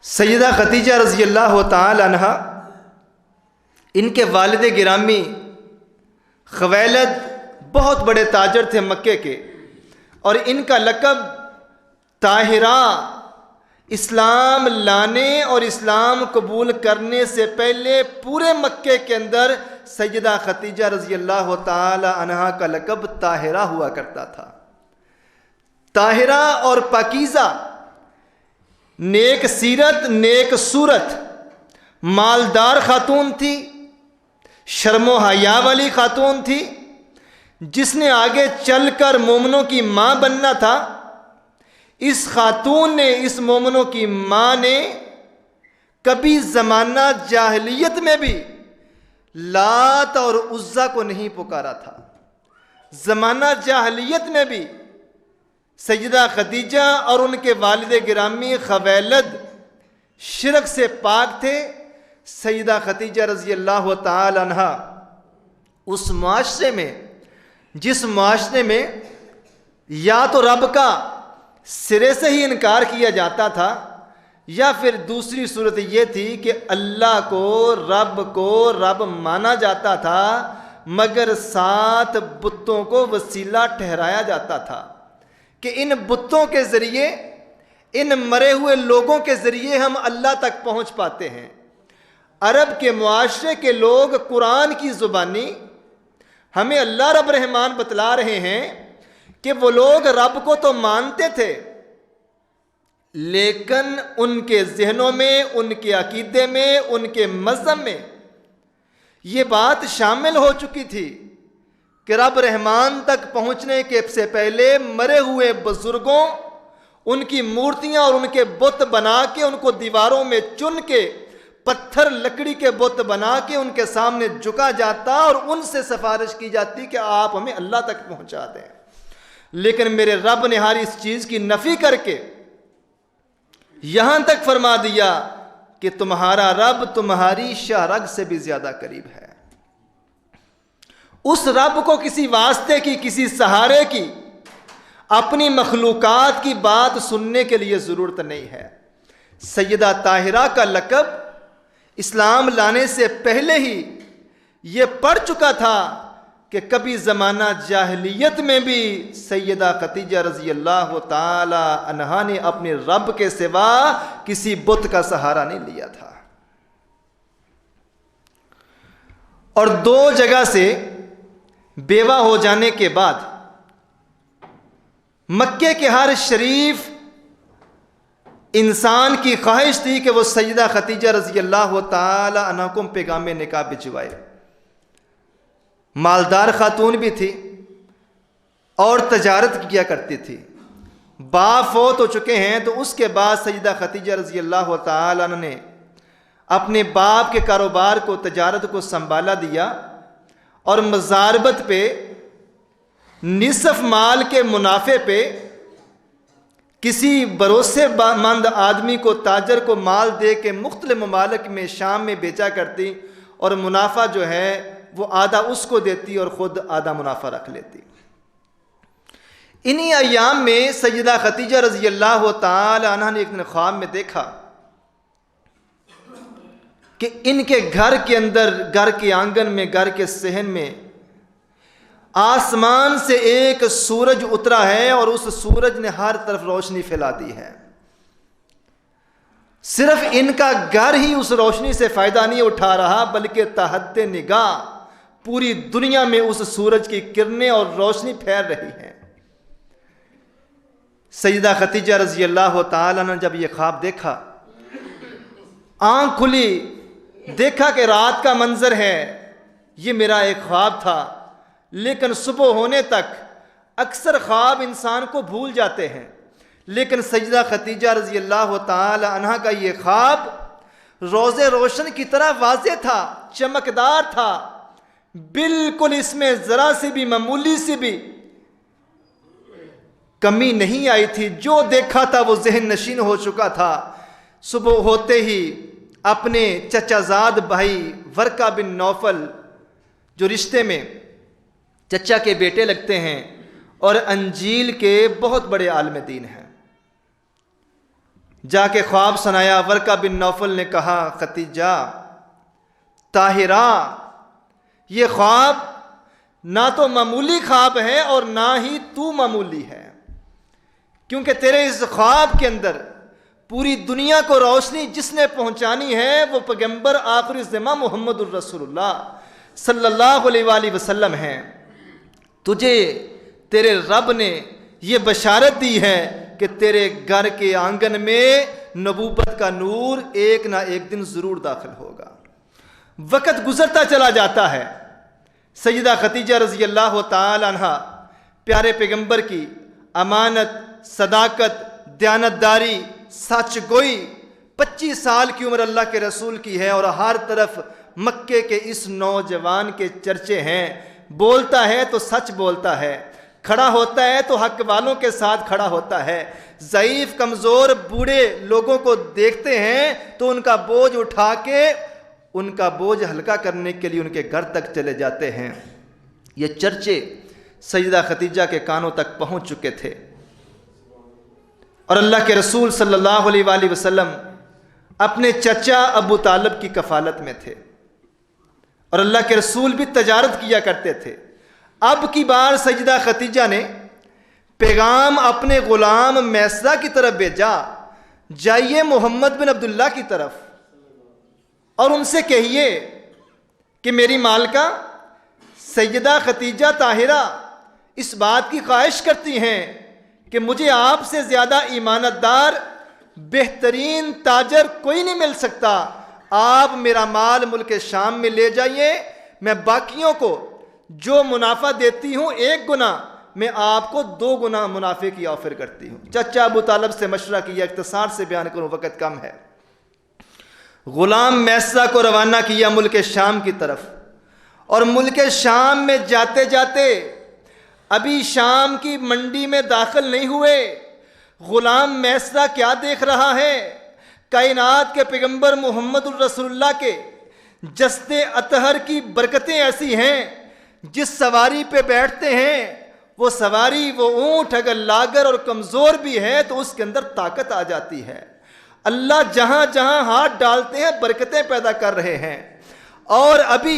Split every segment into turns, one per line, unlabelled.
سیدہ خدیجہ رضی اللہ تعالی عنہ، ان کے والد گرامی خویلد بہت بڑے تاجر تھے مکے کے، اور ان کا لقب طاہرہ، اسلام لانے اور اسلام قبول کرنے سے پہلے پورے مکے کے اندر سیدہ خدیجہ رضی اللہ تعالی عنہا کا لقب طاہرہ ہوا کرتا تھا۔ طاہرہ اور پاکیزہ، نیک سیرت، نیک صورت، مالدار خاتون تھی، شرم و حیا والی خاتون تھی، جس نے آگے چل کر مومنوں کی ماں بننا تھا۔ اس خاتون نے، اس مومنوں کی ماں نے کبھی زمانہ جاہلیت میں بھی لات اور عزا کو نہیں پکارا تھا۔ زمانہ جاہلیت میں بھی سیدہ خدیجہ اور ان کے والد گرامی خویلد شرک سے پاک تھے۔ سیدہ خدیجہ رضی اللہ تعالی عنہ اس معاشرے میں، جس معاشرے میں یا تو رب کا سرے سے ہی انکار کیا جاتا تھا، یا پھر دوسری صورت یہ تھی کہ اللہ کو رب مانا جاتا تھا، مگر سات بتوں کو وسیلہ ٹھہرایا جاتا تھا کہ ان بتوں کے ذریعے، ان مرے ہوئے لوگوں کے ذریعے ہم اللہ تک پہنچ پاتے ہیں۔ عرب کے معاشرے کے لوگ قرآن کی زبانی ہمیں اللہ رب رحمان بتلا رہے ہیں کہ وہ لوگ رب کو تو مانتے تھے، لیکن ان کے ذہنوں میں، ان کے عقیدے میں، ان کے مذہب میں یہ بات شامل ہو چکی تھی کہ رب رحمان تک پہنچنے کے سے پہلے مرے ہوئے بزرگوں، ان کی مورتیاں اور ان کے بت بنا کے، ان کو دیواروں میں چن کے، پتھر لکڑی کے بت بنا کے ان کے سامنے جھکا جاتا اور ان سے سفارش کی جاتی کہ آپ ہمیں اللہ تک پہنچا دیں۔ لیکن میرے رب نے ہر اس چیز کی نفی کر کے یہاں تک فرما دیا کہ تمہارا رب تمہاری شاہ رگ سے بھی زیادہ قریب ہے۔ اس رب کو کسی واسطے کی، کسی سہارے کی، اپنی مخلوقات کی بات سننے کے لیے ضرورت نہیں ہے۔ سیدہ طاہرہ کا لقب اسلام لانے سے پہلے ہی یہ پڑھ چکا تھا کہ کبھی زمانہ جاہلیت میں بھی سیدہ خدیجہ رضی اللہ تعالی عنہا نے اپنے رب کے سوا کسی بت کا سہارا نہیں لیا تھا۔ اور دو جگہ سے بیوہ ہو جانے کے بعد مکے کے ہر شریف انسان کی خواہش تھی کہ وہ سیدہ خدیجہ رضی اللہ تعالی عنہ کو پیغام نکاح بھجوائے۔ مالدار خاتون بھی تھی اور تجارت کیا کرتی تھی۔ باپ فوت ہو چکے ہیں تو اس کے بعد سیدہ خدیجہ رضی اللہ تعالی عنہ نے اپنے باپ کے کاروبار کو، تجارت کو سنبھالا دیا، اور مزاربت پہ، نصف مال کے منافع پہ کسی بھروسے مند آدمی کو، تاجر کو مال دے کے مختلف ممالک میں، شام میں بیچا کرتی، اور منافع جو ہے وہ آدھا اس کو دیتی اور خود آدھا منافع رکھ لیتی۔ انہی ایام میں سیدہ خدیجہ رضی اللہ تعالی عنہ نے ایک خواب میں دیکھا کہ ان کے گھر کے اندر، گھر کے آنگن میں، گھر کے صحن میں آسمان سے ایک سورج اترا ہے، اور اس سورج نے ہر طرف روشنی پھیلا دی ہے۔ صرف ان کا گھر ہی اس روشنی سے فائدہ نہیں اٹھا رہا، بلکہ تحت نگاہ پوری دنیا میں اس سورج کی کرنیں اور روشنی پھیل رہی ہے۔ سیدہ خدیجہ رضی اللہ تعالی عنہ نے جب یہ خواب دیکھا، آنکھ کھلی، دیکھا کہ رات کا منظر ہے، یہ میرا ایک خواب تھا، لیکن صبح ہونے تک اکثر خواب انسان کو بھول جاتے ہیں، لیکن سیدہ خدیجہ رضی اللہ تعالی عنہ کا یہ خواب روز روشن کی طرح واضح تھا، چمکدار تھا، بالکل اس میں ذرا سی بھی، معمولی سی بھی کمی نہیں آئی تھی۔ جو دیکھا تھا وہ ذہن نشین ہو چکا تھا۔ صبح ہوتے ہی اپنے چچا زاد بھائی ورقہ بن نوفل، جو رشتے میں چچا کے بیٹے لگتے ہیں اور انجیل کے بہت بڑے عالم دین ہیں، جا کے خواب سنایا۔ ورقہ بن نوفل نے کہا ختیجہ طاہرہ، یہ خواب نہ تو معمولی خواب ہے اور نہ ہی تو معمولی ہے، کیونکہ تیرے اس خواب کے اندر پوری دنیا کو روشنی جس نے پہنچانی ہے وہ پیغمبر آخر الزماں محمد الرسول اللہ صلی اللہ علیہ وآلہ وسلم ہیں۔ تجھے تیرے رب نے یہ بشارت دی ہے کہ تیرے گھر کے آنگن میں نبوت کا نور ایک نہ ایک دن ضرور داخل ہوگا۔ وقت گزرتا چلا جاتا ہے۔ سیدہ خدیجہ رضی اللہ تعالی عنہ پیارے پیغمبر کی امانت، صداقت، دیانتداری، سچ گوئی 25 سال کی عمر اللہ کے رسول کی ہے، اور ہر طرف مکے کے اس نوجوان کے چرچے ہیں۔ بولتا ہے تو سچ بولتا ہے، کھڑا ہوتا ہے تو حق والوں کے ساتھ کھڑا ہوتا ہے۔ ضعیف کمزور بوڑھے لوگوں کو دیکھتے ہیں تو ان کا بوجھ اٹھا کے ان کا بوجھ ہلکا کرنے کے لیے ان کے گھر تک چلے جاتے ہیں۔ یہ چرچے سیدہ خدیجہ کے کانوں تک پہنچ چکے تھے، اور اللہ کے رسول صلی اللہ علیہ وآلہ وسلم اپنے چچا ابو طالب کی کفالت میں تھے، اور اللہ کے رسول بھی تجارت کیا کرتے تھے۔ اب کی بار سیدہ خدیجہ نے پیغام اپنے غلام میسرہ کی طرف بھیجا، جائیے محمد بن عبداللہ کی طرف اور ان سے کہیے کہ میری مالکہ سیدہ خدیجہ طاہرہ اس بات کی خواہش کرتی ہیں کہ مجھے آپ سے زیادہ ایمانت دار، بہترین تاجر کوئی نہیں مل سکتا۔ آپ میرا مال ملک شام میں لے جائیے، میں باقیوں کو جو منافع دیتی ہوں 1 گنا، میں آپ کو 2 گنا منافع کی آفر کرتی ہوں۔ چچا ابو طالب سے مشورہ کیا، اختصار سے بیان کروں وقت کم ہے۔ غلام میسرہ کو روانہ کیا ملک شام کی طرف، اور ملک شام میں جاتے جاتے ابھی شام کی منڈی میں داخل نہیں ہوئے، غلام میسرہ کیا دیکھ رہا ہے؟ کائنات کے پیغمبر محمد الرسول اللہ کے جسد اطہر کی برکتیں ایسی ہیں، جس سواری پہ بیٹھتے ہیں وہ سواری، وہ اونٹ اگر لاغر اور کمزور بھی ہے تو اس کے اندر طاقت آ جاتی ہے۔ اللہ جہاں جہاں ہاتھ ڈالتے ہیں برکتیں پیدا کر رہے ہیں۔ اور ابھی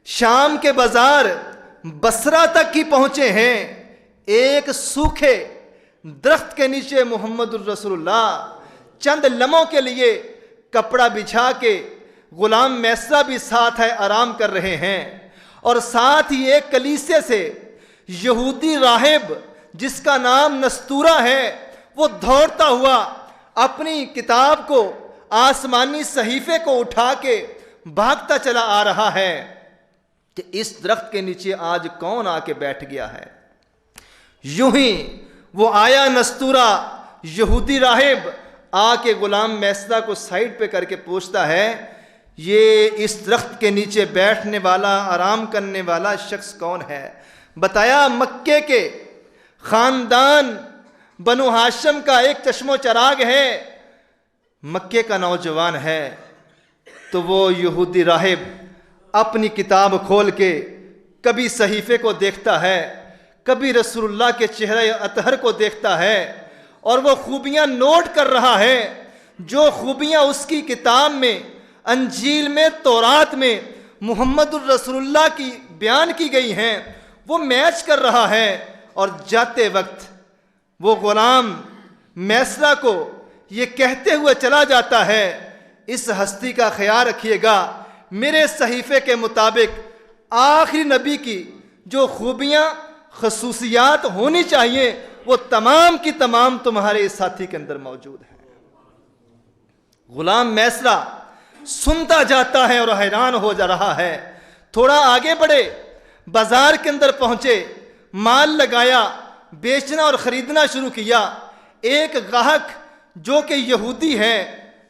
شام کے بازار بصرہ تک ہی پہنچے ہیں، ایک سوکھے درخت کے نیچے محمد الرسول اللہ چند لمحوں کے لیے کپڑا بچھا کے، غلام میسرہ بھی ساتھ ہے، آرام کر رہے ہیں، اور ساتھ ہی ایک کلیسے سے یہودی راہب جس کا نام نستورہ ہے، وہ دوڑتا ہوا اپنی کتاب کو، آسمانی صحیفے کو اٹھا کے بھاگتا چلا آ رہا ہے کہ اس درخت کے نیچے آج کون آ کے بیٹھ گیا ہے۔ یوں ہی وہ آیا نستورہ یہودی راہب، آ کے غلام میسرہ کو سائڈ پہ کر کے پوچھتا ہے، یہ اس درخت کے نیچے بیٹھنے والا، آرام کرنے والا شخص کون ہے؟ بتایا مکے کے خاندان بنو ہاشم کا ایک چشم و چراغ ہے، مکے کا نوجوان ہے۔ تو وہ یہودی راہب اپنی کتاب کھول کے کبھی صحیفے کو دیکھتا ہے، کبھی رسول اللہ کے چہرے اطہر کو دیکھتا ہے، اور وہ خوبیاں نوٹ کر رہا ہے، جو خوبیاں اس کی کتاب میں، انجیل میں، تورات میں محمد الرسول اللہ کی بیان کی گئی ہیں، وہ میچ کر رہا ہے۔ اور جاتے وقت وہ غلام میسرہ کو یہ کہتے ہوئے چلا جاتا ہے، اس ہستی کا خیال رکھیے گا، میرے صحیفے کے مطابق آخری نبی کی جو خوبیاں، خصوصیات ہونی چاہیے، وہ تمام کی تمام تمہارے اس ساتھی کے اندر موجود ہیں۔ غلام میسرہ سنتا جاتا ہے اور حیران ہو جا رہا ہے۔ تھوڑا آگے بڑھے، بازار کے اندر پہنچے، مال لگایا، بیچنا اور خریدنا شروع کیا۔ ایک گاہک جو کہ یہودی ہے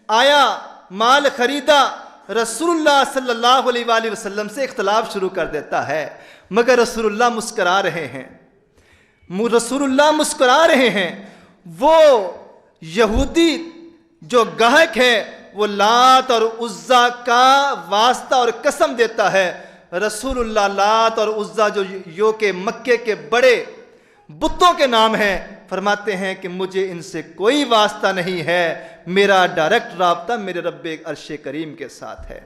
آیا، مال خریدا، رسول اللہ صلی اللہ علیہ وآلہ وسلم سے اختلاف شروع کر دیتا ہے، مگر رسول اللہ مسکرا رہے ہیں، رسول اللہ مسکرا رہے ہیں۔ وہ یہودی جو گاہک ہے وہ لات اور عزا کا واسطہ اور قسم دیتا ہے، رسول اللہ لات اور عزا جو کہ مکے کے بڑے بتوں کے نام ہیں، فرماتے ہیں کہ مجھے ان سے کوئی واسطہ نہیں ہے، میرا ڈائریکٹ رابطہ میرے رب عرش کریم کے ساتھ ہے۔